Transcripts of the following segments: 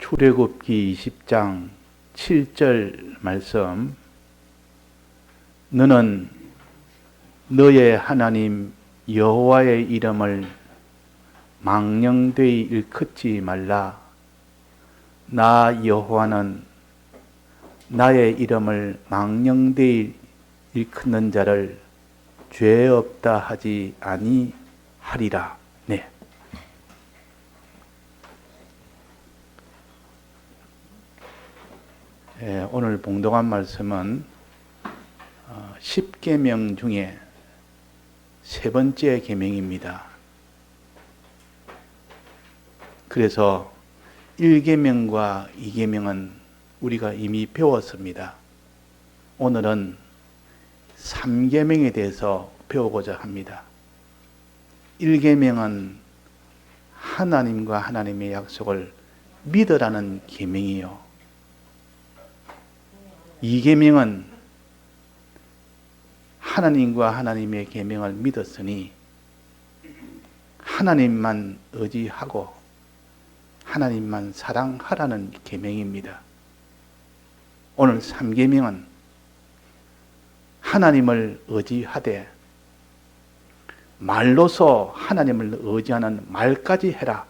출애굽기 20장 7절 말씀. 너는 너의 하나님 여호와의 이름을 망령되이 일컫지 말라. 나 여호와는 나의 이름을 망령되이 일컫는 자를 죄 없다 하지 아니하리라. 네. 오늘 봉독한 말씀은 10계명 중에 세 번째 계명입니다. 그래서 1계명과 2계명은 우리가 이미 배웠습니다. 오늘은 3계명에 대해서 배우고자 합니다. 1계명은 하나님과 하나님의 약속을 믿으라는 계명이요. 2계명은 하나님과 하나님의 계명을 믿었으니 하나님만 의지하고 하나님만 사랑하라는 계명입니다. 오늘 3계명은 하나님을 의지하되 말로서 하나님을 의지하는 말까지 해라.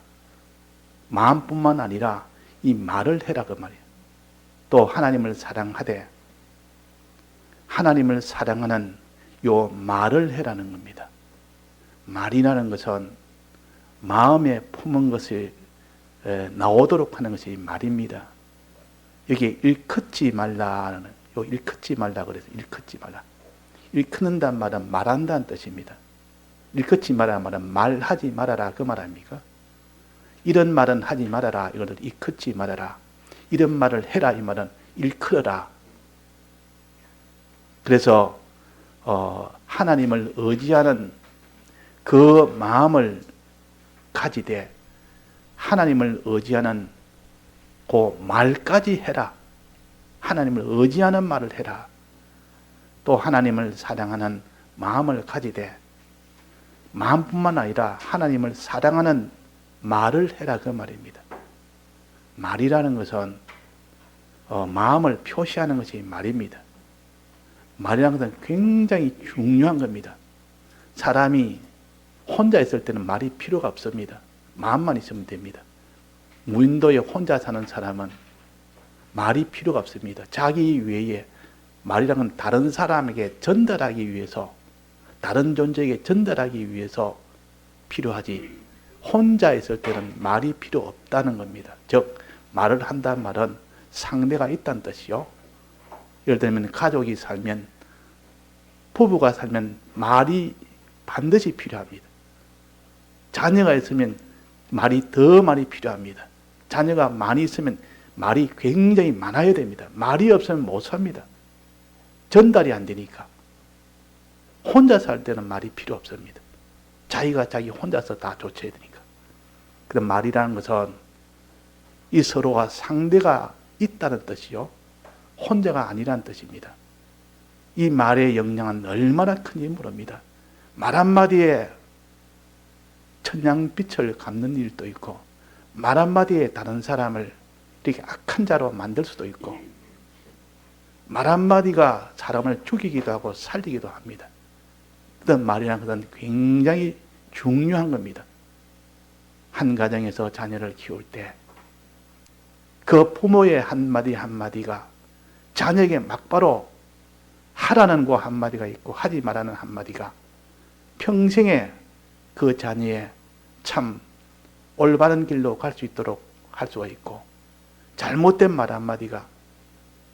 마음뿐만 아니라 이 말을 해라 그 말이에요. 또 하나님을 사랑하되 하나님을 사랑하는 요 말을 해라는 겁니다. 말이라는 것은 마음에 품은 것이 나오도록 하는 것이 말입니다. 여기 일컫지 말라는 요 일컫지 말라 그래서 일컫지 말라. 일컫는다는 말은 말한다는 뜻입니다. 일컫지 말라는 말은 말하지 말아라 그 말 아닙니까? 이런 말은 하지 말아라 이거를 일컫지 말아라. 이런 말을 해라 이 말은 일컬어라. 그래서 하나님을 의지하는 그 마음을 가지되 하나님을 의지하는 그 말까지 해라. 하나님을 의지하는 말을 해라. 또 하나님을 사랑하는 마음을 가지되 마음뿐만 아니라 하나님을 사랑하는 말을 해라 그 말입니다. 말이라는 것은 마음을 표시하는 것이 말입니다. 말이라는 것은 굉장히 중요한 겁니다. 사람이 혼자 있을 때는 말이 필요가 없습니다. 마음만 있으면 됩니다. 무인도에 혼자 사는 사람은 말이 필요가 없습니다. 자기 외에 말이라는 건 다른 사람에게 전달하기 위해서, 다른 존재에게 전달하기 위해서 필요하지, 혼자 있을 때는 말이 필요 없다는 겁니다. 즉 말을 한다는 말은 상대가 있다는 뜻이요. 예를 들면 가족이 살면, 부부가 살면 말이 반드시 필요합니다. 자녀가 있으면 더 말이 필요합니다. 자녀가 많이 있으면 말이 굉장히 많아야 됩니다. 말이 없으면 못 삽니다. 전달이 안 되니까. 혼자 살 때는 말이 필요 없습니다. 자기가 자기 혼자서 다 조쳐야 되니까. 그 말이라는 것은 이 서로가 상대가 있다는 뜻이요. 혼자가 아니라는 뜻입니다. 이 말의 영향은 얼마나 큰지 모릅니다. 말 한마디에 천냥빛을 갚는 일도 있고, 말 한마디에 다른 사람을 이렇게 악한 자로 만들 수도 있고, 말 한마디가 사람을 죽이기도 하고 살리기도 합니다. 그런 말이라는 것은 굉장히 중요한 겁니다. 한 가정에서 자녀를 키울 때 그 부모의 한마디 한마디가 자녀에게 막바로 하라는 그 한마디가 있고 하지 말라는 한마디가 평생에 그 자녀의 참 올바른 길로 갈 수 있도록 할 수가 있고, 잘못된 말 한마디가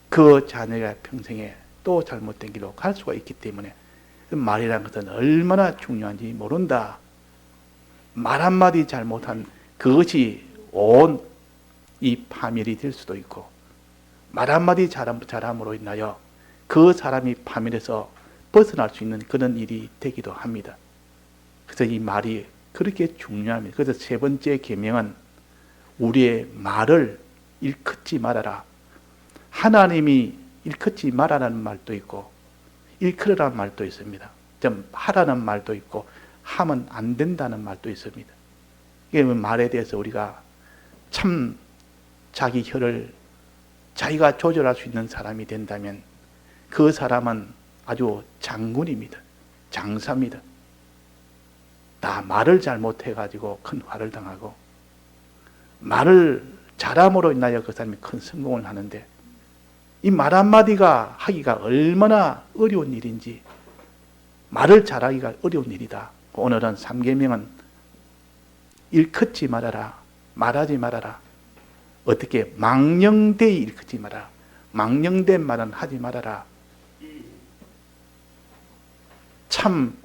그 자녀가 평생에 또 잘못된 길로 갈 수가 있기 때문에 말이라는 것은 얼마나 중요한지 모른다. 말 한마디 잘못한 그것이 온 이 파멸이 될 수도 있고, 말 한마디 잘함으로 인하여 그 사람이 파멸에서 벗어날 수 있는 그런 일이 되기도 합니다. 그래서 이 말이 그렇게 중요합니다. 그래서 세 번째 계명은 우리의 말을 일컫지 말아라. 하나님이 일컫지 말아라는 말도 있고 일컬으라는 말도 있습니다. 좀 하라는 말도 있고 하면 안 된다는 말도 있습니다. 이 말에 대해서 우리가 참 자기 혀를 자기가 조절할 수 있는 사람이 된다면 그 사람은 아주 장군입니다. 장사입니다. 다 말을 잘못해가지고 큰 화를 당하고 말을 잘함으로 인하여 그 사람이 큰 성공을 하는데 이 말 한마디가 하기가 얼마나 어려운 일인지 말을 잘하기가 어려운 일이다. 오늘은 3계명은 일컫지 말아라. 말하지 말아라. 어떻게 망령되이 일컫지 말아라. 망령된 말은 하지 말아라. 참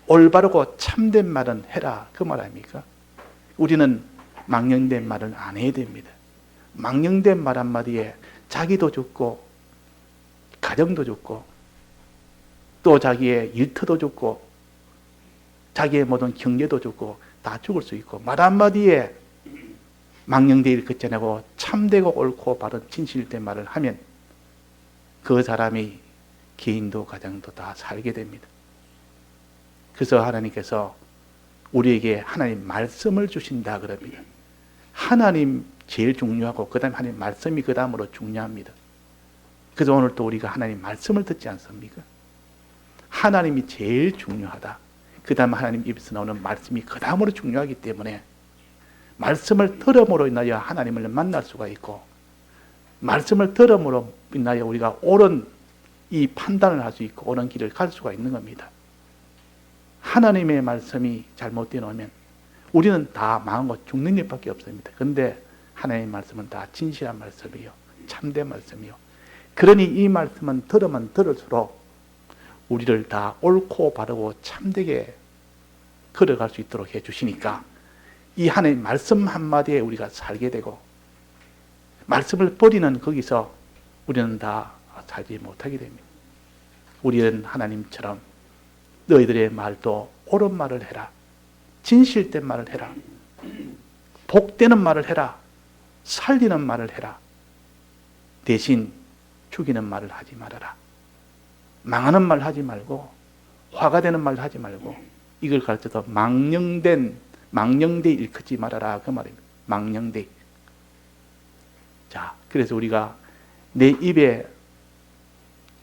올바르고 참된 말은 해라. 그 말 아닙니까? 우리는 망령된 말을 안 해야 됩니다. 망령된 말 한마디에 자기도 죽고 가정도 죽고 또 자기의 일터도 죽고 자기의 모든 경제도 죽고 다 죽을 수 있고 말 한마디에 망령되이 걷지 않고 참되고 옳고 바른 진실된 말을 하면 그 사람이 개인도 가정도 다 살게 됩니다. 그래서 하나님께서 우리에게 하나님 말씀을 주신다 그럽니다. 하나님 제일 중요하고 그 다음에 하나님 말씀이 그 다음으로 중요합니다. 그래서 오늘 또 우리가 하나님 말씀을 듣지 않습니까? 하나님이 제일 중요하다. 그 다음 하나님 입에서 나오는 말씀이 그 다음으로 중요하기 때문에 말씀을 들음으로 인하여 하나님을 만날 수가 있고 말씀을 들음으로 인하여 우리가 옳은 이 판단을 할 수 있고 옳은 길을 갈 수가 있는 겁니다. 하나님의 말씀이 잘못되어 놓으면 우리는 다 망하고 죽는 일밖에 없습니다. 그런데 하나님의 말씀은 다 진실한 말씀이요 참된 말씀이요. 그러니 이 말씀은 들으면 들을수록 우리를 다 옳고 바르고 참되게 걸어갈 수 있도록 해주시니까 이 하나님 말씀 한마디에 우리가 살게 되고 말씀을 버리는 거기서 우리는 다 살지 못하게 됩니다. 우리는 하나님처럼 너희들의 말도 옳은 말을 해라. 진실된 말을 해라. 복되는 말을 해라. 살리는 말을 해라. 대신 죽이는 말을 하지 말아라. 망하는 말 하지 말고 화가 되는 말 하지 말고 이걸 가르쳐서 망령되이 일컫지 말아라 그 말입니다. 망령되이. 자, 그래서 우리가 내 입에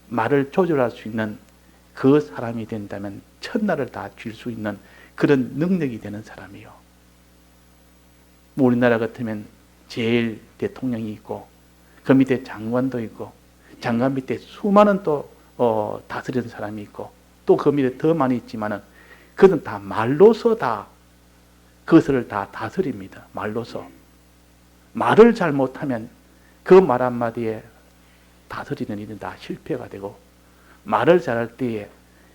말을 조절할 수 있는 그 사람이 된다면 천나를 다 줄 수 있는 그런 능력이 되는 사람이요. 우리나라 같으면 제일 대통령이 있고 그 밑에 장관도 있고 장관 밑에 수많은 또 다스리는 사람이 있고 또 그 밑에 더 많이 있지만은 그것은 다 말로서 다 그것을 다 다스립니다. 말로서. 말을 잘못하면 그 말 한마디에 다스리는 일은 다 실패가 되고 말을 잘할 때에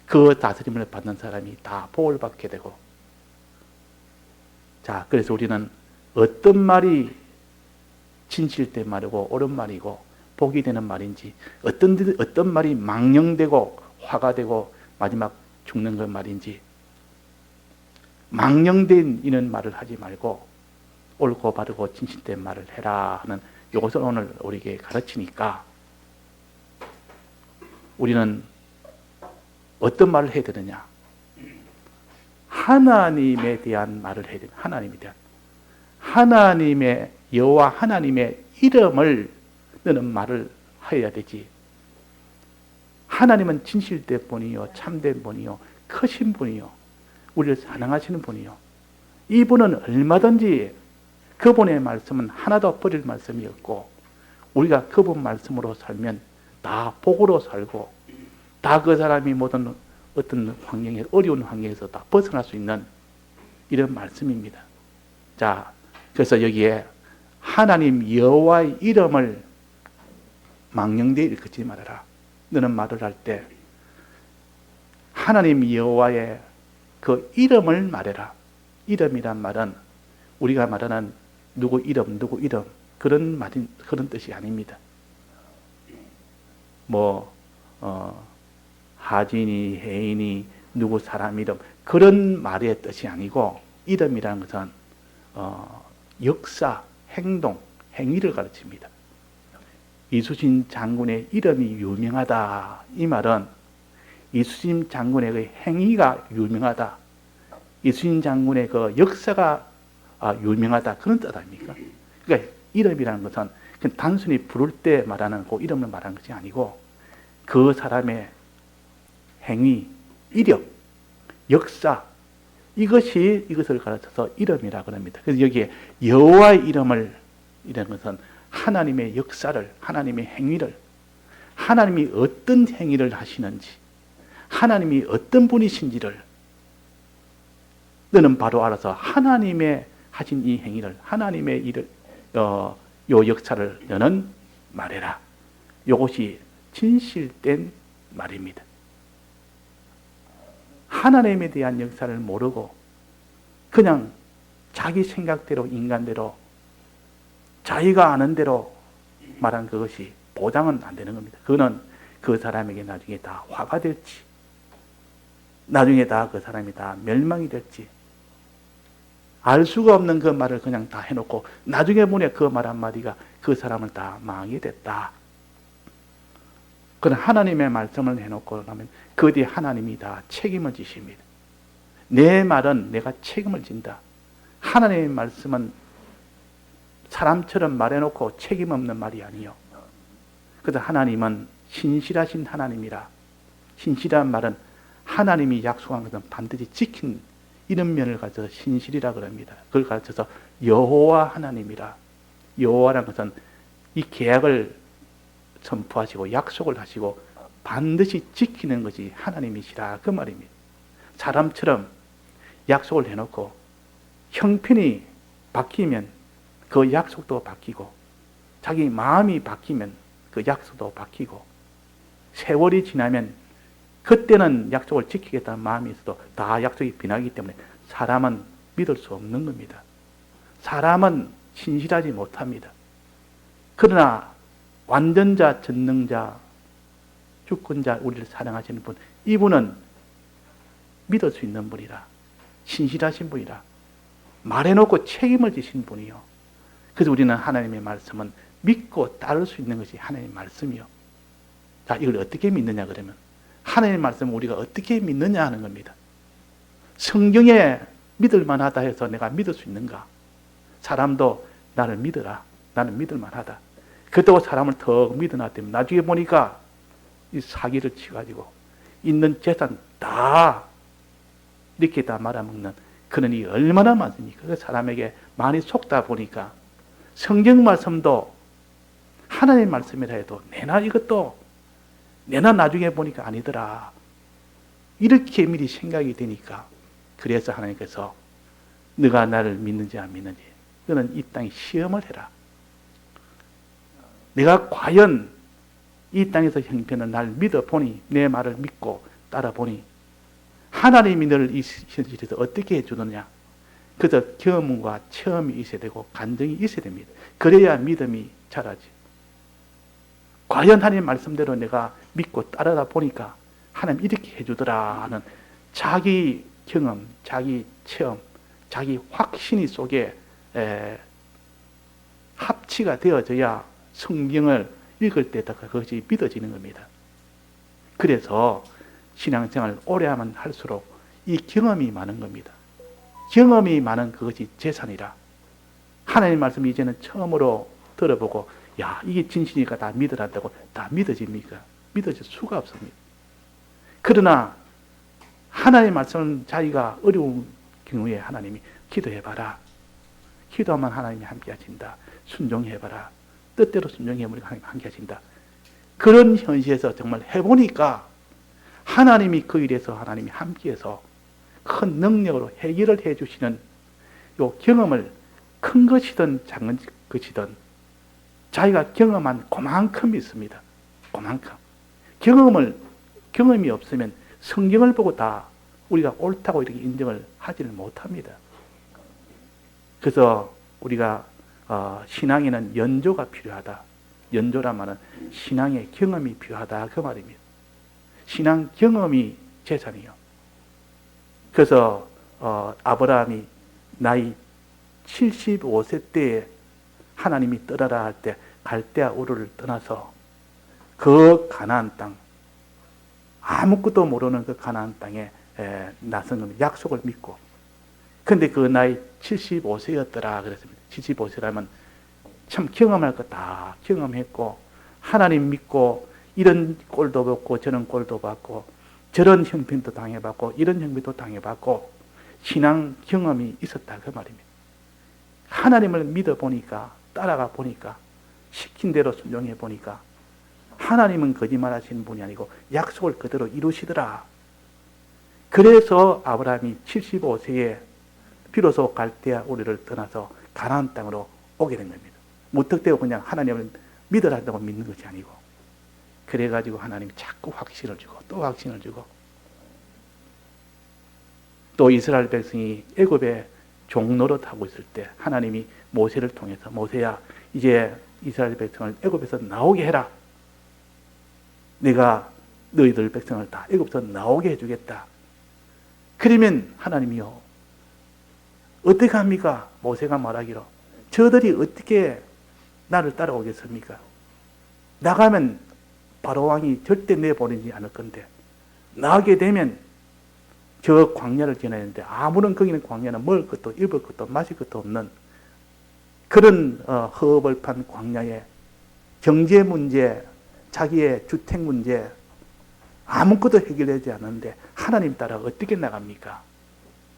그 다스림을 받는 사람이 다 복을 받게 되고 자, 그래서 우리는 어떤 말이 진실된 말이고 옳은 말이고 복이 되는 말인지 어떤 말이 망령되고 화가 되고 마지막 죽는 그 말인지 망령된 이런 말을 하지 말고 옳고 바르고 진실된 말을 해라 하는 이것을 오늘 우리에게 가르치니까 우리는 어떤 말을 해야 되느냐? 하나님에 대한 말을 해야 됩니다. 하나님에 대한. 하나님의 여호와 하나님의 이름을 너는 말을 해야 되지. 하나님은 진실된 분이요 참된 분이요 크신 분이요 우리를 사랑하시는 분이요 이분은 얼마든지 그분의 말씀은 하나도 버릴 말씀이 없고 우리가 그분 말씀으로 살면 다 복으로 살고 다 그 사람이 모든 어떤 환경에 어려운 환경에서 다 벗어날 수 있는 이런 말씀입니다. 자, 그래서 여기에 하나님 여호와의 이름을 망령되이 일컫지 말아라. 너는 말을 할 때 하나님 여호와의 그 이름을 말해라. 이름이란 말은 우리가 말하는 누구 이름 그런 말인 그런 뜻이 아닙니다. 하진이 혜인이 누구 사람 이름 그런 말의 뜻이 아니고 이름이라는 것은 역사, 행동, 행위를 가르칩니다. 이수신 장군의 이름이 유명하다. 이 말은 이수신 장군의 그 행위가 유명하다. 이수신 장군의 그 역사가 유명하다. 그런 뜻 아닙니까? 그러니까 이름이라는 것은 그냥 단순히 부를 때 말하는 그 이름을 말하는 것이 아니고 그 사람의 행위, 이력, 역사, 이것을 가르쳐서 이름이라 그럽니다. 그래서 여기에 여호와의 이름을 이라는 것은 하나님의 역사를, 하나님의 행위를, 하나님이 어떤 행위를 하시는지, 하나님이 어떤 분이신지를 너는 바로 알아서 하나님의 하신 이 행위를, 하나님의 일을, 요 역사를 너는 말해라. 이것이 진실된 말입니다. 하나님에 대한 역사를 모르고 그냥 자기 생각대로, 인간대로, 자기가 아는 대로 말한 그것이 보장은 안 되는 겁니다. 그거는 그 사람에게 나중에 다 화가 될지, 나중에 다 그 사람이 다 멸망이 될지, 알 수가 없는 그 말을 그냥 다 해놓고 나중에 보니 그 말 한마디가 그 사람을 다 망하게 됐다. 그런 하나님의 말씀을 해놓고 나면 그 뒤에 하나님이 다 책임을 지십니다. 내 말은 내가 책임을 진다. 하나님의 말씀은 사람처럼 말해놓고 책임 없는 말이 아니요. 그래서 하나님은 신실하신 하나님이라. 신실한 말은 하나님이 약속한 것은 반드시 지킨 이런 면을 가져서 신실이라 그럽니다. 그걸 가르쳐서 여호와 하나님이라. 여호와라는 것은 이 계약을 선포하시고 약속을 하시고 반드시 지키는 것이 하나님이시라 그 말입니다. 사람처럼 약속을 해놓고 형편이 바뀌면 그 약속도 바뀌고 자기 마음이 바뀌면 그 약속도 바뀌고 세월이 지나면 그때는 약속을 지키겠다는 마음이 있어도 다 약속이 변하기 때문에 사람은 믿을 수 없는 겁니다. 사람은 신실하지 못합니다. 그러나 완전자, 전능자, 주권자, 우리를 사랑하시는 분, 이분은 믿을 수 있는 분이라, 신실하신 분이라, 말해놓고 책임을 지신 분이요. 그래서 우리는 하나님의 말씀은 믿고 따를 수 있는 것이 하나님의 말씀이요. 자, 이걸 어떻게 믿느냐 그러면 하나님의 말씀을 우리가 어떻게 믿느냐 하는 겁니다. 성경에 믿을 만하다 해서 내가 믿을 수 있는가? 사람도 나를 믿어라. 나는 믿을 만하다. 그렇다고 사람을 더 믿어놨더니 나중에 보니까 이 사기를 치가지고 있는 재산 다 이렇게 다 말아먹는 그런 일이 얼마나 많습니까? 그 사람에게 많이 속다 보니까 성경 말씀도 하나님의 말씀이라 해도 내나 이것도 내나 나중에 보니까 아니더라. 이렇게 미리 생각이 되니까 그래서 하나님께서 너가 나를 믿는지 안 믿는지 너는 이 땅에 시험을 해라. 내가 과연 이 땅에서 형편을 날 믿어보니 내 말을 믿고 따라보니 하나님이 너를 이 현실에서 어떻게 해주느냐. 그래서 경험과 체험이 있어야 되고 간증이 있어야 됩니다. 그래야 믿음이 자라지. 과연 하나님 말씀대로 내가 믿고 따르다 보니까 하나님 이렇게 해주더라 하는 자기 경험, 자기 체험, 자기 확신이 속에 합치가 되어져야 성경을 읽을 때다가 그것이 믿어지는 겁니다. 그래서 신앙생활을 오래 하면 할수록 이 경험이 많은 겁니다. 경험이 많은 그것이 재산이라. 하나님 말씀 이제는 처음으로 들어보고 야 이게 진실이니까 다 믿으란다고 다 믿어집니까? 믿어질 수가 없습니다. 그러나 하나님 말씀은 자기가 어려운 경우에 하나님이 기도해봐라. 기도하면 하나님이 함께 하신다. 순종해봐라. 뜻대로 순종해보니까 하나님이 함께 하신다. 그런 현실에서 정말 해보니까 하나님이 그 일에서 하나님이 함께해서 큰 능력으로 해결을 해주시는 요 경험을 큰 것이든 작은 것이든 자기가 경험한 그만큼 있습니다. 그만큼. 경험이 없으면 성경을 보고 다 우리가 옳다고 이렇게 인정을 하지는 못합니다. 그래서 우리가 신앙에는 연조가 필요하다. 연조란 말은 신앙의 경험이 필요하다 그 말입니다. 신앙 경험이 재산이요. 그래서 아브라함이 나이 75세 때에 하나님이 떠나라 할 때 갈대아 우르를 떠나서 그 가나안 땅 아무것도 모르는 그 가나안 땅에 나선 겁니다. 약속을 믿고. 근데 그 나이 75세였더라 그랬습니다. 75세라면 참 경험할 거 다 경험했고, 하나님 믿고 이런 꼴도 받고 저런 꼴도 받고 저런 형편도 당해봤고 이런 형편도 당해봤고 신앙 경험이 있었다 그 말입니다. 하나님을 믿어보니까, 따라가 보니까, 시킨 대로 순종해 보니까 하나님은 거짓말하시는 분이 아니고 약속을 그대로 이루시더라. 그래서 아브라함이 75세에 비로소 갈대아 우르를 떠나서 가나안 땅으로 오게 된 겁니다. 무턱대고 그냥 하나님을 믿으라고 믿는 것이 아니고, 그래가지고 하나님이 자꾸 확신을 주고 또 확신을 주고, 또 이스라엘 백성이 애굽에 종노릇하고 있을 때 하나님이 모세를 통해서, 모세야 이제 이스라엘 백성을 애굽에서 나오게 해라. 내가 너희들 백성을 다 애굽에서 나오게 해주겠다. 그러면 하나님이요, 어떻게 합니까? 모세가 말하기로 저들이 어떻게 나를 따라오겠습니까? 나가면 바로왕이 절대 내보내지 않을 건데, 나가게 되면 저 광야를 지나야 하는데 아무런 거기는 광야는 먹을 것도 입을 것도 마실 것도 없는 그런 허벌판 광야에 경제 문제, 자기의 주택 문제 아무것도 해결되지 않는데 하나님 따라 어떻게 나갑니까?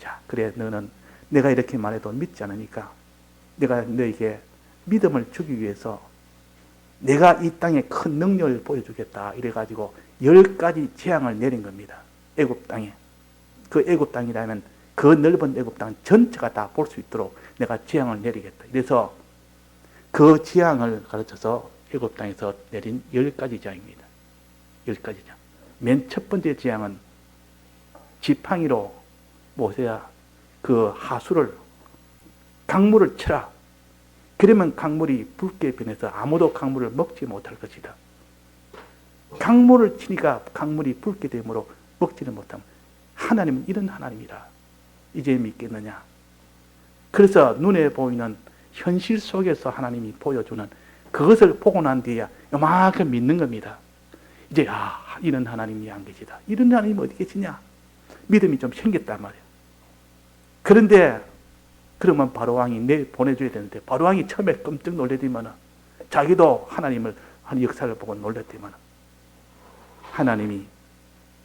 자, 그래 너는 내가 이렇게 말해도 믿지 않으니까 내가 너에게 믿음을 주기 위해서 내가 이 땅에 큰 능력을 보여주겠다. 이래가지고 10가지 재앙을 내린 겁니다. 애굽 땅에. 그 애굽 땅이라면 그 넓은 애굽 땅 전체가 다 볼 수 있도록 내가 재앙을 내리겠다. 그래서 그 재앙을 가르쳐서 애굽 땅에서 내린 10가지 재앙입니다. 10가지 재앙. 맨 첫 번째 재앙은 지팡이로 모세야 그 하수를 강물을 쳐라. 그러면 강물이 붉게 변해서 아무도 강물을 먹지 못할 것이다. 강물을 치니까 강물이 붉게 되므로 먹지는 못하면 하나님은 이런 하나님이라 이제 믿겠느냐. 그래서 눈에 보이는 현실 속에서 하나님이 보여주는 그것을 보고 난 뒤에야 요만큼 믿는 겁니다. 이제 이런 하나님이 안 계시다. 이런 하나님이 어디 계시냐. 믿음이 좀 생겼단 말이에요. 그런데 그러면 바로왕이 보내줘야 되는데 바로왕이 처음에 깜짝 놀래더만 자기도 하나님을 한 역사를 보고 놀랬더만 하나님이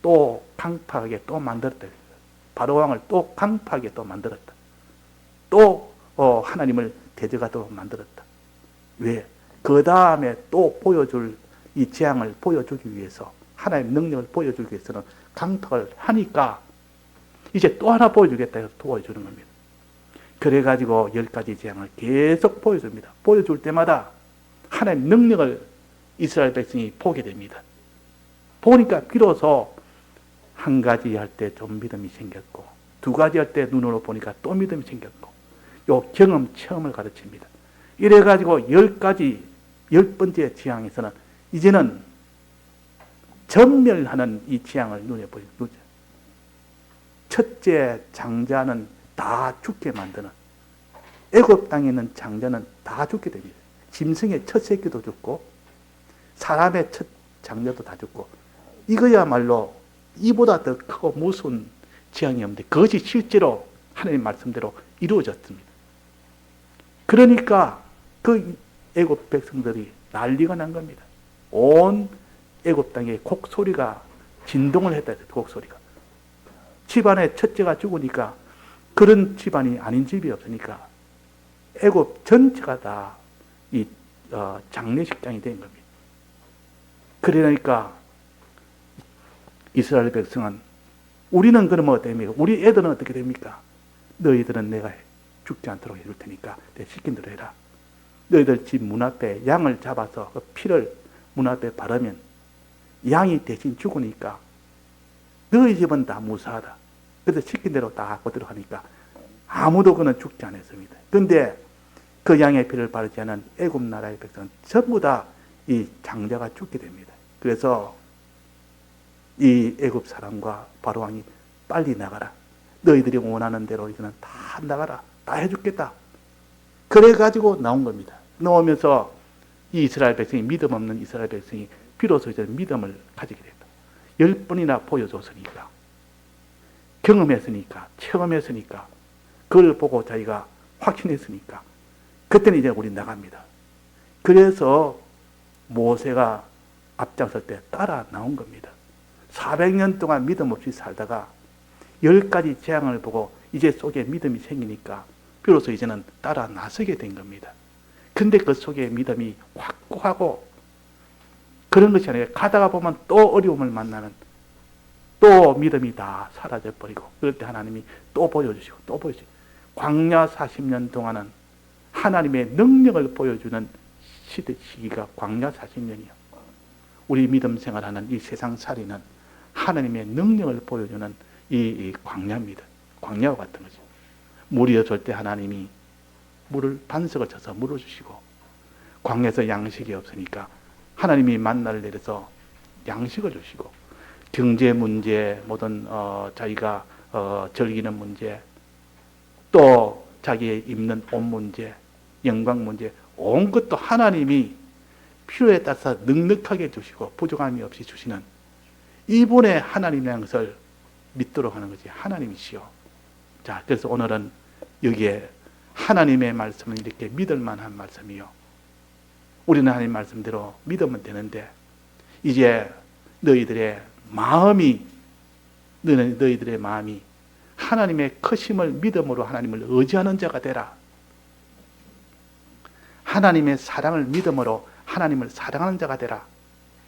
또 강팍하게 또 만들었다. 바로왕을 또 강팍하게 또 만들었다. 또 하나님을 대적하도록 만들었다. 왜? 그 다음에 또 보여줄 이 재앙을 보여주기 위해서, 하나님의 능력을 보여주기 위해서는 강팍을 하니까 이제 또 하나 보여주겠다 해서 보여주는 겁니다. 그래가지고 10가지 재앙을 계속 보여줍니다. 보여줄 때마다 하나님의 능력을 이스라엘 백성이 보게 됩니다. 보니까 비로소 한 가지 할 때 좀 믿음이 생겼고, 두 가지 할 때 눈으로 보니까 또 믿음이 생겼고, 요 경험 체험을 가르칩니다. 이래가지고 10가지, 10번째 재앙에서는 이제는 전멸하는 이 재앙을 눈에 보여요. 첫째 장자는 다 죽게 만드는, 애굽 땅에 있는 장자는 다 죽게 됩니다. 짐승의 첫 새끼도 죽고 사람의 첫 장자도 다 죽고, 이거야말로 이보다 더 크고 무서운 재앙이 없는데 그것이 실제로 하나님 말씀대로 이루어졌습니다. 그러니까 그 애굽 백성들이 난리가 난 겁니다. 온 애굽 땅에 곡소리가 진동을 했다. 곡소리가. 집안에 첫째가 죽으니까 그런 집안이 아닌 집이 없으니까 애굽 전체가 다 이 장례식장이 된 겁니다. 그러니까 이스라엘 백성은 우리는 그러면 어떻게 됩니까? 우리 애들은 어떻게 됩니까? 너희들은 내가 죽지 않도록 해줄 테니까 내 시킨 대로 해라. 너희들 집 문 앞에 양을 잡아서 그 피를 문 앞에 바르면 양이 대신 죽으니까 너희 집은 다 무사하다. 그래서 시킨 대로 다 그대로 하니까 아무도 그는 죽지 않았습니다. 그런데 그 양의 피를 바르지 않은 애굽 나라의 백성은 전부 다 이 장자가 죽게 됩니다. 그래서 이 애굽 사람과 바로왕이 빨리 나가라. 너희들이 원하는 대로 이제는 다 나가라. 다 해주겠다. 그래가지고 나온 겁니다. 나오면서 이 이스라엘 백성이, 믿음 없는 이스라엘 백성이 비로소 이제 믿음을 가지게 됐다. 10번이나 보여줬으니까, 경험했으니까, 체험했으니까, 그걸 보고 자기가 확신했으니까, 그때는 이제 우리 나갑니다. 그래서 모세가 앞장설 때 따라 나온 겁니다. 400년 동안 믿음 없이 살다가 10가지 재앙을 보고 이제 속에 믿음이 생기니까 비로소 이제는 따라 나서게 된 겁니다. 근데 그 속에 믿음이 확고하고 그런 것이 아니라 가다가 보면 또 어려움을 만나는, 또 믿음이 다 사라져 버리고, 그럴 때 하나님이 또 보여주시고 또 보여주시고, 광야 40년 동안은 하나님의 능력을 보여주는 시기가 광야 40년이요. 우리 믿음 생활하는 이 세상 살이는 하나님의 능력을 보여주는 이 광야입니다. 광야와 같은 거죠. 물이 없을 때 하나님이 물을 반석을 쳐서 물을 주시고, 광야에서 양식이 없으니까 하나님이 만나를 내려서 양식을 주시고, 경제 문제, 모든 자기가 즐기는 문제, 또 자기의 입는 옷 문제, 영광 문제, 온 것도 하나님이 필요에 따라서 넉넉하게 주시고 부족함이 없이 주시는 이분의 하나님이라는 것을 믿도록 하는 것이 하나님이시요. 자, 그래서 오늘은 여기에 하나님의 말씀은 이렇게 믿을 만한 말씀이요. 우리는 하나님 말씀대로 믿으면 되는데, 이제 너희들의 마음이 하나님의 크심을 믿음으로 하나님을 의지하는 자가 되라. 하나님의 사랑을 믿음으로 하나님을 사랑하는 자가 되라.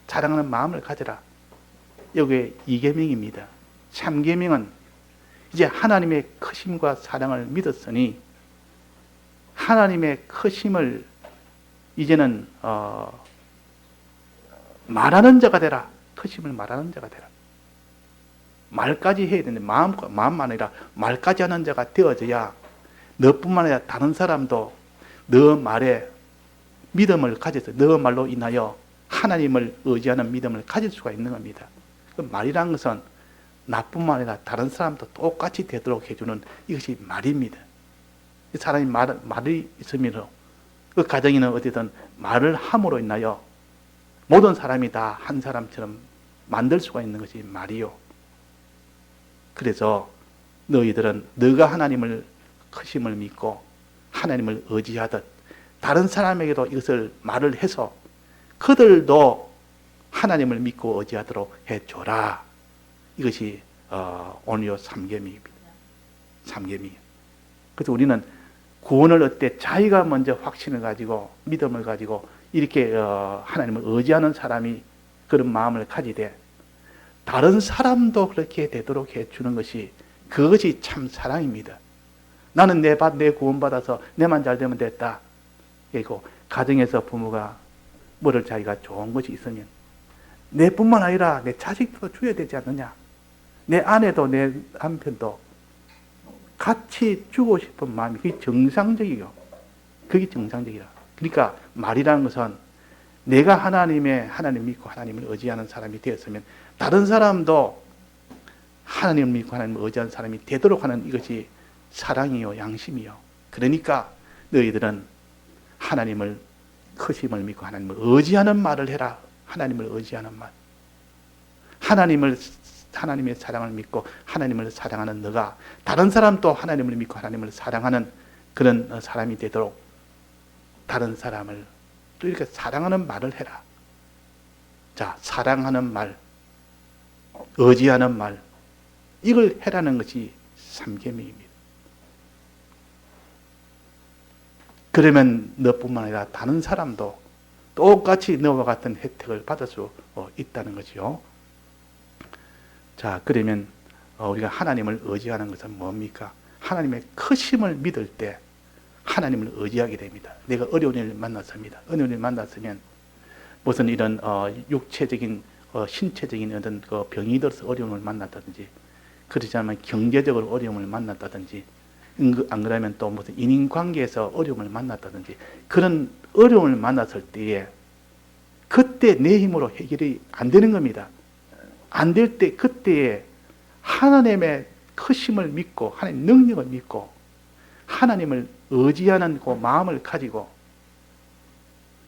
사랑하는 마음을 가져라. 여기에 2계명입니다. 3계명은 이제 하나님의 크심과 사랑을 믿었으니 하나님의 크심을 이제는 말하는 자가 되라. 크심을 말하는 자가 되라. 말까지 해야 되는데 마음만 아니라 말까지 하는 자가 되어져야 너뿐만 아니라 다른 사람도 너 말에 믿음을 가져서 너 말로 인하여 하나님을 의지하는 믿음을 가질 수가 있는 겁니다. 그 말이란 것은 나뿐만 아니라 다른 사람도 똑같이 되도록 해주는 이것이 말입니다. 사람이 말이 있으면 그 가정에는 어디든 말을 함으로 인하여 모든 사람이 다 한 사람처럼 만들 수가 있는 것이 말이요. 그래서 너희들은 너가 하나님을 크심을 믿고 하나님을 의지하듯 다른 사람에게도 이것을 말을 해서 그들도 하나님을 믿고 의지하도록 해줘라. 이것이 오늘 3계명입니다. 3계명. 그래서 우리는 구원을 얻을 때 자기가 먼저 확신을 가지고 믿음을 가지고 이렇게 하나님을 의지하는 사람이 그런 마음을 가지되 다른 사람도 그렇게 되도록 해주는 것이, 그것이 참 사랑입니다. 나는 내 구원받아서 내만 잘 되면 됐다. 그리고 가정에서 부모가 뭐를 자기가 좋은 것이 있으면 내뿐만 아니라 내 자식도 줘야 되지 않느냐. 내 아내도 내 남편도 같이 주고 싶은 마음이 그게 정상적이요. 그게 정상적이라. 그러니까 말이라는 것은 내가 하나님 믿고 하나님을 의지하는 사람이 되었으면 다른 사람도 하나님을 믿고 하나님을 의지하는 사람이 되도록 하는 이것이 사랑이요, 양심이요. 그러니까 너희들은 하나님을 크심을 믿고 하나님을 의지하는 말을 해라. 하나님을 의지하는 말. 하나님의 사랑을 믿고 하나님을 사랑하는 너가 다른 사람도 하나님을 믿고 하나님을 사랑하는 그런 사람이 되도록 다른 사람을 또 이렇게 사랑하는 말을 해라. 자, 사랑하는 말, 의지하는 말, 이걸 해라는 것이 3계명입니다. 그러면 너뿐만 아니라 다른 사람도 똑같이 너와 같은 혜택을 받을 수 있다는 거죠. 자, 그러면 우리가 하나님을 의지하는 것은 뭡니까? 하나님의 크심을 믿을 때 하나님을 의지하게 됩니다. 내가 어려운 일을 만났습니다. 어려운 일을 만났으면 무슨 이런 육체적인 신체적인 어떤 그 병이 들어서 어려움을 만났다든지, 그렇지 않으면 경제적으로 어려움을 만났다든지, 안 그러면 또 무슨 인간관계에서 어려움을 만났다든지, 그런 어려움을 만났을 때에 그때 내 힘으로 해결이 안 되는 겁니다. 안 될 때 그때에 하나님의 크심을 믿고 하나님의 능력을 믿고 하나님을 의지하는 그 마음을 가지고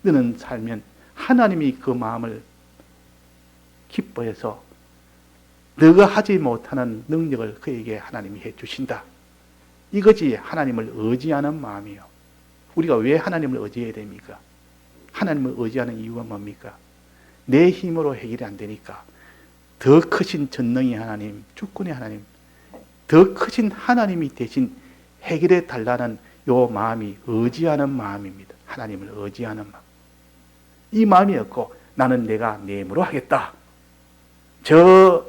너는 살면 하나님이 그 마음을 기뻐해서 너가 하지 못하는 능력을 그에게 하나님이 해주신다. 이것이 하나님을 의지하는 마음이요. 우리가 왜 하나님을 의지해야 됩니까? 하나님을 의지하는 이유가 뭡니까? 내 힘으로 해결이 안 되니까 더 크신 전능의 하나님, 주권의 하나님, 더 크신 하나님이 대신 해결해 달라는 요 마음이 의지하는 마음입니다. 하나님을 의지하는 마음. 이 마음이었고, 나는 내가 내 힘으로 하겠다. 저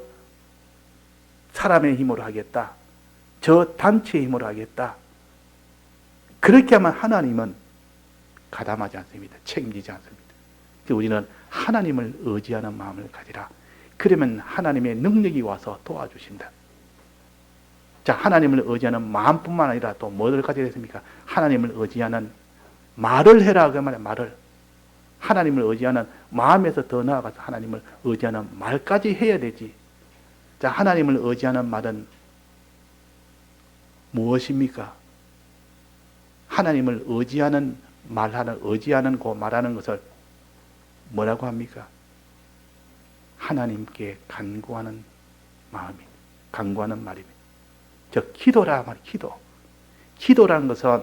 사람의 힘으로 하겠다. 저 단체의 힘으로 하겠다. 그렇게 하면 하나님은 가담하지 않습니다. 책임지지 않습니다. 우리는 하나님을 의지하는 마음을 가지라. 그러면 하나님의 능력이 와서 도와주신다. 자, 하나님을 의지하는 마음뿐만 아니라 또 뭐를 가져야 됩니까? 하나님을 의지하는 말을 해라. 그 말이야, 말을. 하나님을 의지하는 마음에서 더 나아가서 하나님을 의지하는 말까지 해야 되지. 자, 하나님을 의지하는 말은 무엇입니까? 하나님을 의지하는 말하는, 의지하는 그 말하는 것을 뭐라고 합니까? 하나님께 간구하는 마음이, 간구하는 말입니다. 저 기도라 말, 기도. 기도라는 것은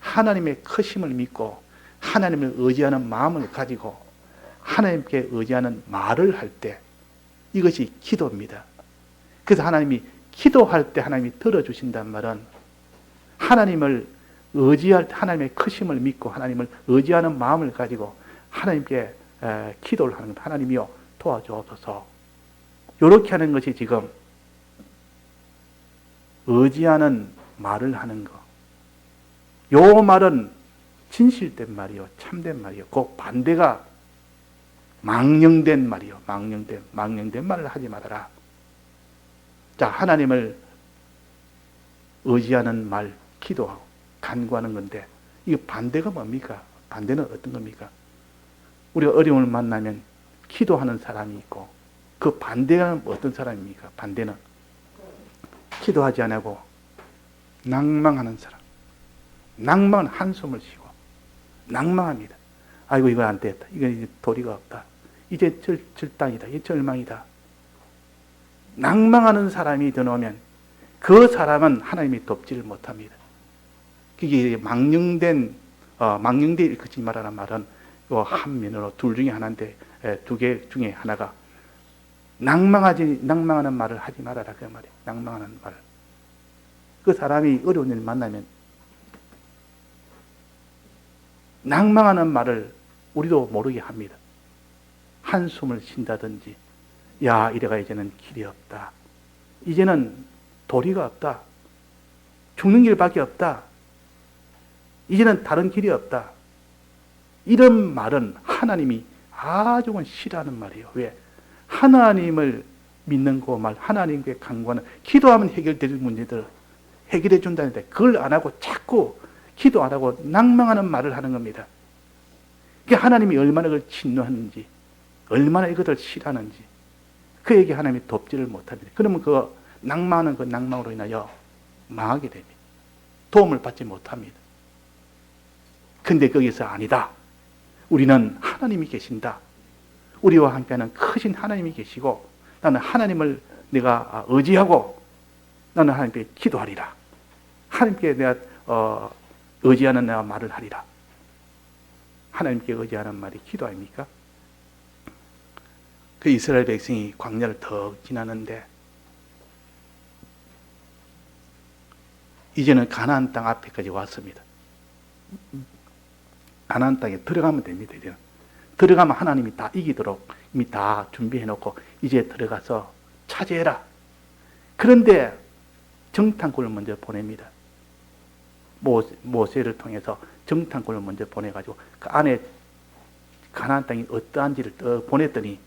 하나님의 크심을 믿고 하나님을 의지하는 마음을 가지고 하나님께 의지하는 말을 할 때 이것이 기도입니다. 그래서 하나님이 기도할 때 하나님이 들어주신다는 말은 하나님을 의지할 때 하나님의 크심을 믿고 하나님을 의지하는 마음을 가지고 하나님께 기도를 하는 것. 하나님이여 도와주옵소서. 이렇게 하는 것이 지금 의지하는 말을 하는 거. 요 말은 진실된 말이요, 참된 말이요. 그 반대가 망령된 말이요, 망령된 말을 하지 말아라. 자, 하나님을 의지하는 말, 기도하고 간구하는 건데, 이거 반대가 뭡니까? 반대는 어떤 겁니까? 우리가 어려움을 만나면 기도하는 사람이 있고, 그 반대는 어떤 사람입니까? 반대는 기도하지 않고 낭망하는 사람. 낭망은 한숨을 쉬고 낭망합니다. 아이고, 이거 안 되겠다. 이건 이제 도리가 없다. 이제 절당이다. 이제 절망이다. 낭망하는 사람이 들어오면 그 사람은 하나님이 돕지를 못합니다. 그게 망령된, 망령되 일컫지 말라는 말은 요 한면으로 둘 중에 하나인데, 두 개 중에 하나가 낭망하는 말을 하지 말아라. 그 말이에요. 낭망하는 말을. 그 사람이 어려운 일 만나면 낭망하는 말을 우리도 모르게 합니다. 한숨을 쉰다든지, 야, 이래가 이제는 길이 없다. 이제는 도리가 없다. 죽는 길밖에 없다. 이제는 다른 길이 없다. 이런 말은 하나님이 아주 싫어하는 말이에요. 왜? 하나님을 믿는 그 말, 하나님께 간구하는, 기도하면 해결될 문제들 해결해 준다는데 그걸 안 하고 자꾸 기도 안 하고 낭망하는 말을 하는 겁니다. 그게 하나님이 얼마나 그걸 진노하는지, 얼마나 이것을 싫어하는지, 그에게 하나님이 돕지를 못합니다. 그러면 그 낭망하는 그 낭망으로 인하여 망하게 됩니다. 도움을 받지 못합니다. 근데 거기서 아니다. 우리는 하나님이 계신다. 우리와 함께하는 크신 하나님이 계시고, 나는 하나님을 내가 의지하고 나는 하나님께 기도하리라. 하나님께 내가 의지하는 내가 말을 하리라. 하나님께 의지하는 말이 기도 아닙니까? 그 이스라엘 백성이 광야를 더 지나는데 이제는 가나안 땅 앞에까지 왔습니다. 가나안 땅에 들어가면 됩니다. 이제는 들어가면 하나님이 다 이기도록 이미 다 준비해 놓고 이제 들어가서 차지해라. 그런데 정탐꾼을 먼저 보냅니다. 모세를 통해서 정탐꾼을 먼저 보내가지고 그 안에 가나안 땅이 어떠한지를 보냈더니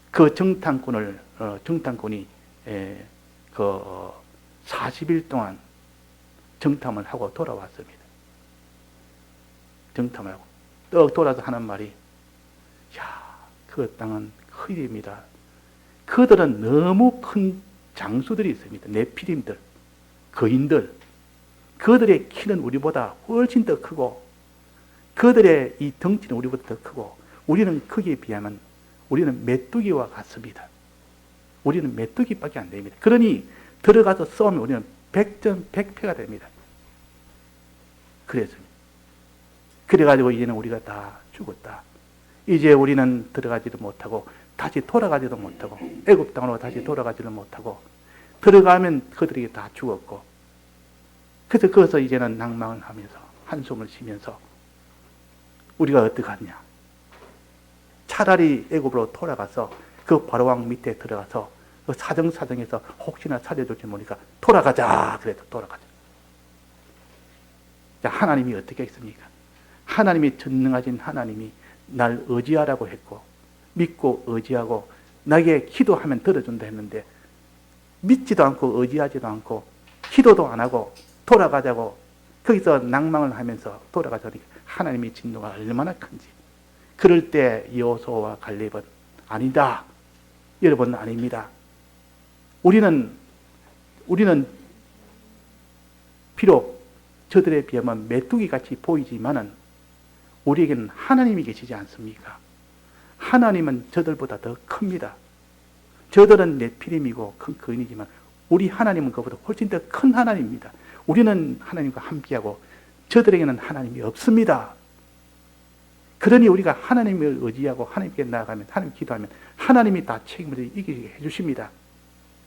그 정탐꾼이 그 40일 동안 정탐을 하고 돌아왔습니다. 정탐을 하고 떡 돌아서 하는 말이, 야, 그 땅은 큰일입니다. 그들은 너무 큰 장수들이 있습니다. 네피림들, 거인들. 그들의 키는 우리보다 훨씬 더 크고 그들의 이 덩치는 우리보다 더 크고 우리는 크기에 비하면 우리는 메뚜기와 같습니다. 우리는 메뚜기밖에 안 됩니다. 그러니 들어가서 싸우면 우리는 100전 100패가 됩니다. 그랬습니다. 그래가지고 이제는 우리가 다 죽었다. 이제 우리는 들어가지도 못하고 다시 돌아가지도 못하고 애굽 땅으로 다시 돌아가지도 못하고 들어가면 그들이 다 죽었고 그래서 거기서 이제는 낭망을 하면서 한숨을 쉬면서 우리가 어떡하냐. 차라리 애굽으로 돌아가서 그 바로왕 밑에 들어가서 그 사정사정해서 혹시나 살려줄지 모르니까 돌아가자. 그래도 돌아가자. 자, 하나님이 어떻게 했습니까? 하나님이 전능하신 하나님이 날 의지하라고 했고 믿고 의지하고 나에게 기도하면 들어준다 했는데 믿지도 않고 의지하지도 않고 기도도 안 하고 돌아가자고 거기서 낭망을 하면서 돌아가자니 하나님의 진노가 얼마나 큰지. 그럴 때 여호수아와 갈렙은 아니다. 여러분 아닙니다. 우리는 비록 저들에 비하면 메뚜기 같이 보이지만은 우리에게는 하나님이 계시지 않습니까? 하나님은 저들보다 더 큽니다. 저들은 네피림이고 큰 거인이지만 우리 하나님은 그보다 훨씬 더 큰 하나님입니다. 우리는 하나님과 함께하고 저들에게는 하나님이 없습니다. 그러니 우리가 하나님을 의지하고 하나님께 나아가면 하나님 기도하면 하나님이 다 책임을 이기게 해주십니다.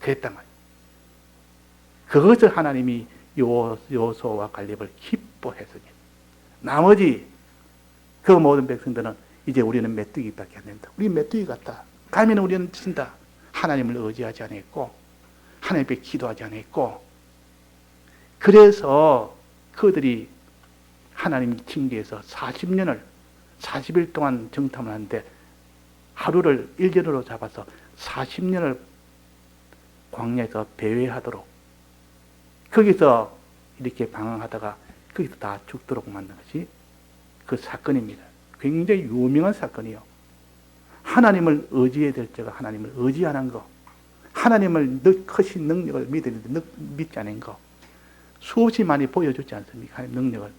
그랬단 말이에요. 그것을 하나님이 여호수아와 갈렙을 기뻐했으니 나머지 그 모든 백성들은 이제 우리는 메뚜기밖에 안 된다. 우리 메뚜기 같다. 가면 우리는 진다. 하나님을 의지하지 않았고 하나님께 기도하지 않았고 그래서 그들이 하나님 징계에서 40일 동안 정탐을 하는데 하루를 1년으로 잡아서 40년을 광야에서 배회하도록 거기서 이렇게 방황하다가 거기서 다 죽도록 만든 것이 그 사건입니다. 굉장히 유명한 사건이요. 하나님을 의지해야 될 때가 하나님을 의지하는 거, 하나님을 크신 능력을 믿지 않은 거 수없이 많이 보여줬지 않습니까? 하나님 능력을.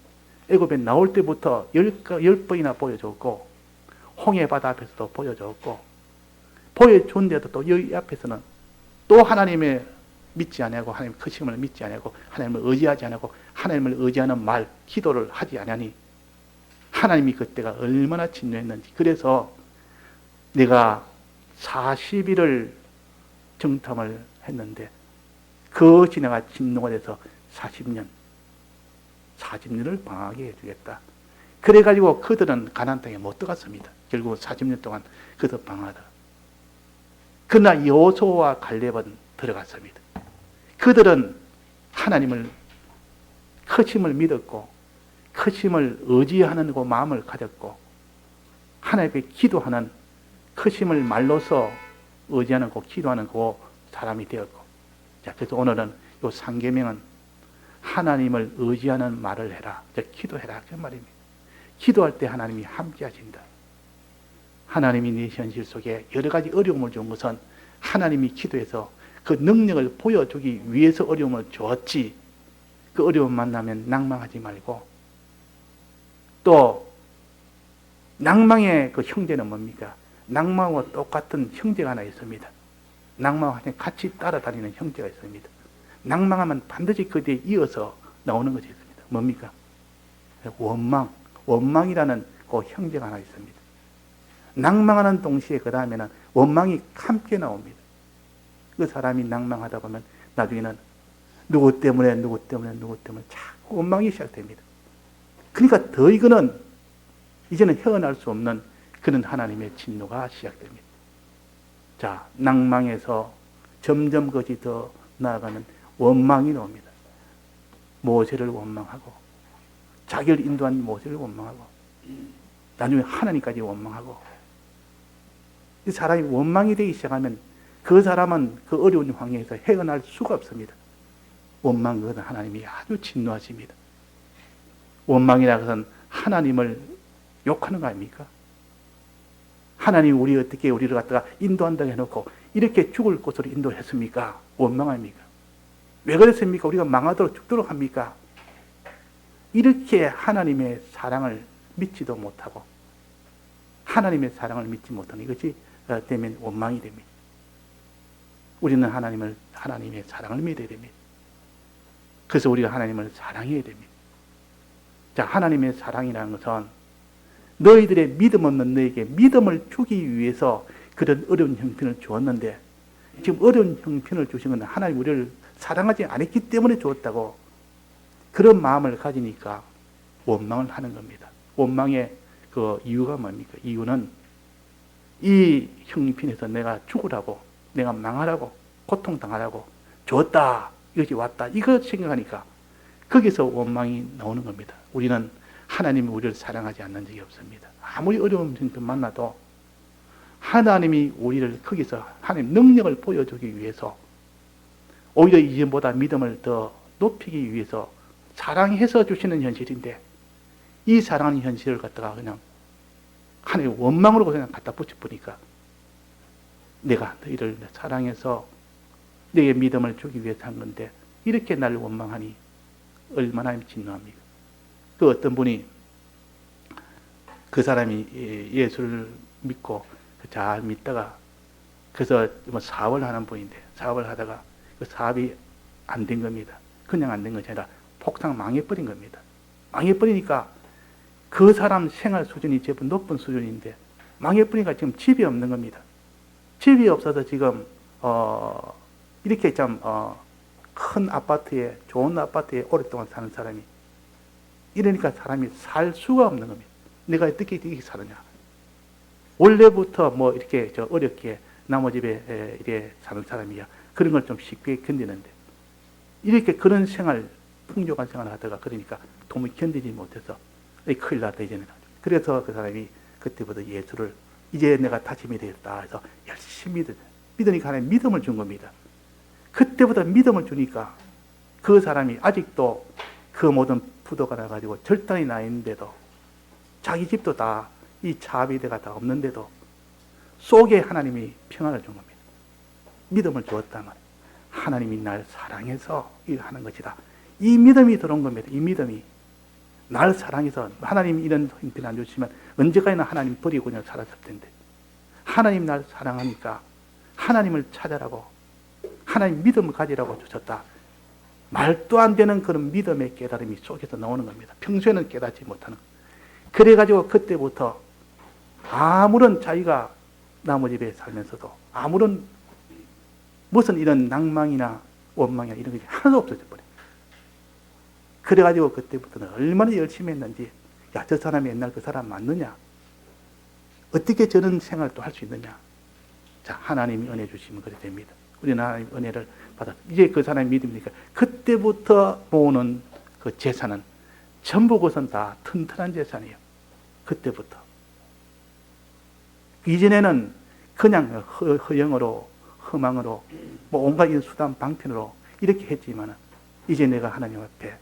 애굽에 나올 때부터 10번이나 보여줬고 홍해바다 앞에서도 보여줬고 보여준데도 또 여기 앞에서는 또 하나님의 믿지 않고 하나님 크심을 믿지 않고 하나님을 의지하지 않고 하나님을 의지하는 말, 기도를 하지 않으니 하나님이 그때가 얼마나 진노했는지. 그래서 내가 40일을 정탐을 했는데 그것이 내가 진노가 돼서 40년을 방하게 해주겠다. 그래가지고 그들은 가나안 땅에 못 들어갔습니다. 결국 40년 동안 그들 방하다. 그러나 여호수아와 갈렙은 들어갔습니다. 그들은 하나님을 크심을 믿었고 크심을 의지하는 그 마음을 가졌고 하나님께 기도하는 크심을 말로서 의지하는 그 기도하는 그 사람이 되었고 자, 그래서 오늘은 이 상계명은 하나님을 의지하는 말을 해라. 기도해라. 그 말입니다. 기도할 때 하나님이 함께 하신다. 하나님이 네 현실 속에 여러 가지 어려움을 준 것은 하나님이 기도해서 그 능력을 보여주기 위해서 어려움을 주었지. 그 어려움 만나면 낭망하지 말고 또 낭망의 그 형제는 뭡니까? 낭망과 똑같은 형제가 하나 있습니다. 낭망과 같이 따라다니는 형제가 있습니다. 낭망하면 반드시 그 뒤에 이어서 나오는 것이 있습니다. 뭡니까? 원망이라는 그 형제가 하나 있습니다. 낭망하는 동시에 그 다음에는 원망이 함께 나옵니다. 그 사람이 낭망하다 보면 나중에는 누구 때문에 자꾸 원망이 시작됩니다. 그러니까 더 이제는 헤어날 수 없는 그런 하나님의 진노가 시작됩니다. 자, 낭망에서 점점 것이 더 나아가는 원망이 나옵니다. 모세를 원망하고 자기를 인도한 모세를 원망하고 나중에 하나님까지 원망하고 이 사람이 원망이 되기 시작하면 그 사람은 그 어려운 환경에서 헤어날 수가 없습니다. 원망 그것은 하나님이 아주 진노하십니다. 원망이라는 것은 하나님을 욕하는 거 아닙니까? 하나님이 우리를 갖다가 인도한다고 해놓고 이렇게 죽을 곳으로 인도했습니까? 원망 아닙니까? 왜 그랬습니까? 우리가 망하도록 죽도록 합니까? 이렇게 하나님의 사랑을 믿지도 못하고 하나님의 사랑을 믿지 못하는 이것이 되면 원망이 됩니다. 우리는 하나님의 사랑을 믿어야 됩니다. 그래서 우리가 하나님을 사랑해야 됩니다. 자, 하나님의 사랑이라는 것은 너희들의 믿음 없는 너에게 믿음을 주기 위해서 그런 어려운 형편을 주었는데, 지금 어려운 형편을 주신 건 하나님 우리를 사랑하지 않았기 때문에 주었다고, 그런 마음을 가지니까 원망을 하는 겁니다. 원망의 그 이유가 뭡니까? 이유는 이 형편에서 내가 죽으라고, 내가 망하라고, 고통당하라고 줬다, 이것이 왔다, 이거 생각하니까 거기서 원망이 나오는 겁니다. 우리는 하나님이 우리를 사랑하지 않는 적이 없습니다. 아무리 어려운 형편 만나도 하나님이 우리를 거기서 하나님 능력을 보여주기 위해서, 오히려 이전보다 믿음을 더 높이기 위해서 사랑해서 주시는 현실인데, 이 사랑하는 현실을 갖다가 그냥 하나님 원망으로 그냥 갖다 붙여보니까, 내가 너희를 사랑해서 너희의 믿음을 주기 위해서 한 건데 이렇게 날 원망하니 얼마나 진노합니까? 그 어떤 분이, 그 사람이 예수를 믿고 잘 믿다가, 그래서 뭐 사업을 하는 분인데, 사업을 하다가 그 사업이 안 된 겁니다. 그냥 안 된 것이 아니라 폭삭 망해버린 겁니다. 망해버리니까 그 사람 생활 수준이 제법 높은 수준인데 망해버리니까 지금 집이 없는 겁니다. 집이 없어서 지금 이렇게 참 큰 아파트에, 좋은 아파트에 오랫동안 사는 사람이, 이러니까 사람이 살 수가 없는 겁니다. 내가 어떻게 이렇게 살느냐. 원래부터 뭐 이렇게 어렵게 나무 집에 이렇게 사는 사람이야 그런 걸 좀 쉽게 견디는데, 이렇게 그런 생활, 풍족한 생활을 하다가 그러니까 도무지 견디지 못해서 큰일 났다 이제는. 그래서 그 사람이 그때부터 예수를, 이제 내가 다시 믿어야겠다 해서 열심히 믿으니까 하나님 믿음을 준 겁니다. 그때부터 믿음을 주니까 그 사람이 아직도 그 모든 부도가 나가지고 절단이 나 있는데도, 자기 집도 다 이 자비대가 다 없는데도 속에 하나님이 평안을 준 겁니다. 믿음을 주었다면 하나님이 날 사랑해서 일하는 것이다. 이 믿음이 들어온 겁니다. 이 믿음이 날 사랑해서, 하나님이 이런 형편 안 주시면 언제까지나 하나님 버리고 그냥 살았을 텐데, 하나님 날 사랑하니까 하나님을 찾아라고, 하나님 믿음을 가지라고 주셨다. 말도 안 되는 그런 믿음의 깨달음이 속에서 나오는 겁니다. 평소에는 깨닫지 못하는. 그래가지고 그때부터 아무런 자기가 나무집에 살면서도 아무런 무슨 이런 낭망이나 원망이나 이런 것이 하나도 없어져 버려요. 그래가지고 그때부터는 얼마나 열심히 했는지, 야, 저 사람이 옛날 그 사람 맞느냐? 어떻게 저런 생활도 할 수 있느냐? 자, 하나님이 은혜 주시면 그래 됩니다. 우리는 하나님 은혜를 받아, 이제 그 사람이 믿으니까 그때부터 모으는 그 재산은 전부 그것은 다 튼튼한 재산이에요. 그때부터. 이전에는 그냥 허영으로, 허망으로, 뭐 온갖 수단 방편으로 이렇게 했지만, 이제 내가 하나님 앞에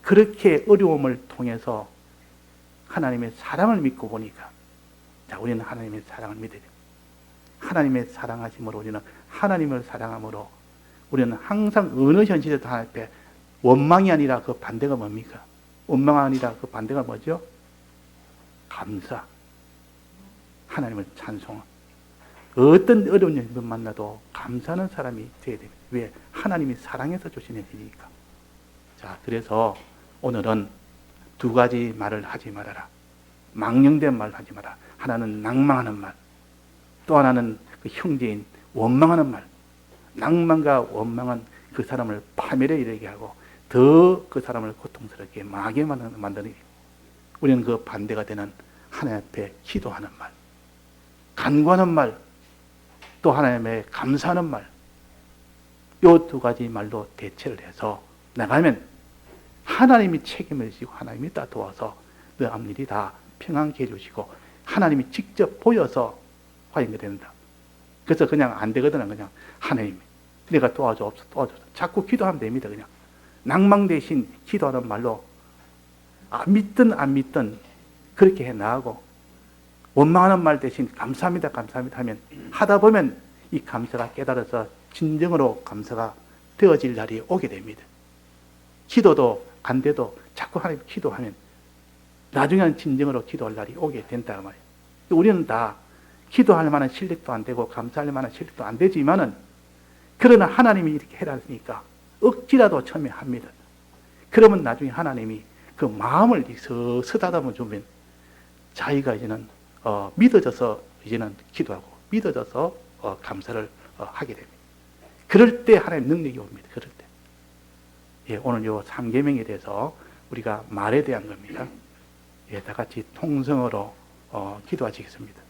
그렇게 어려움을 통해서 하나님의 사랑을 믿고 보니까, 자, 우리는 하나님의 사랑을 믿어야 돼요. 하나님의 사랑하심으로, 우리는 하나님을 사랑함으로, 우리는 항상 어느 현실에도 하나님 앞에 원망이 아니라 그 반대가 뭡니까? 원망이 아니라 그 반대가 뭐죠? 감사. 하나님을 찬송. 어떤 어려운 일을 만나도 감사하는 사람이 되어야 됩니다. 왜? 하나님이 사랑해서 주시는 일이니까. 자, 그래서 오늘은 두 가지 말을 하지 말아라. 망령된 말을 하지 마라. 하나는 낭망하는 말, 또 하나는 그 형제인 원망하는 말. 낭만과 원망은 그 사람을 파멸에 이르게 하고 더 그 사람을 고통스럽게 망하게 만드는 일이에요. 우리는 그 반대가 되는 하나님 앞에 기도하는 말, 간구하는 말, 또 하나님의 감사하는 말, 이 두 가지 말로 대체를 해서 나가면 하나님이 책임을 지고 하나님이 다 도와서 너 앞일이 다 평안케 해주시고 하나님이 직접 보여서 화인게 된다. 그래서 그냥 안 되거든. 그냥 하나님 내가 도와줘 없어 도와줘. 자꾸 기도하면 됩니다. 그냥 낭망 대신 기도하는 말로 믿든 안 믿든 그렇게 해 나가고, 원망하는 말 대신 감사합니다 감사합니다 하면 하다 보면 이 감사가 깨달아서 진정으로 감사가 되어질 날이 오게 됩니다. 기도도 안 돼도 자꾸 하나님 기도하면 나중에는 진정으로 기도할 날이 오게 된다 말이에요. 우리는 다 기도할 만한 실력도 안 되고 감사할 만한 실력도 안 되지만은, 그러나 하나님이 이렇게 해놨으니까 억지라도 처음에 합니다. 그러면 나중에 하나님이 그 마음을 서다듬어 주면 자기가 이제는 믿어져서 이제는 기도하고 믿어져서 감사를 하게 됩니다. 그럴 때 하나님 능력이 옵니다. 그럴 때. 예, 오늘 요 3계명에 대해서 우리가 말에 대한 겁니다. 예, 다 같이 통성어로 기도하시겠습니다.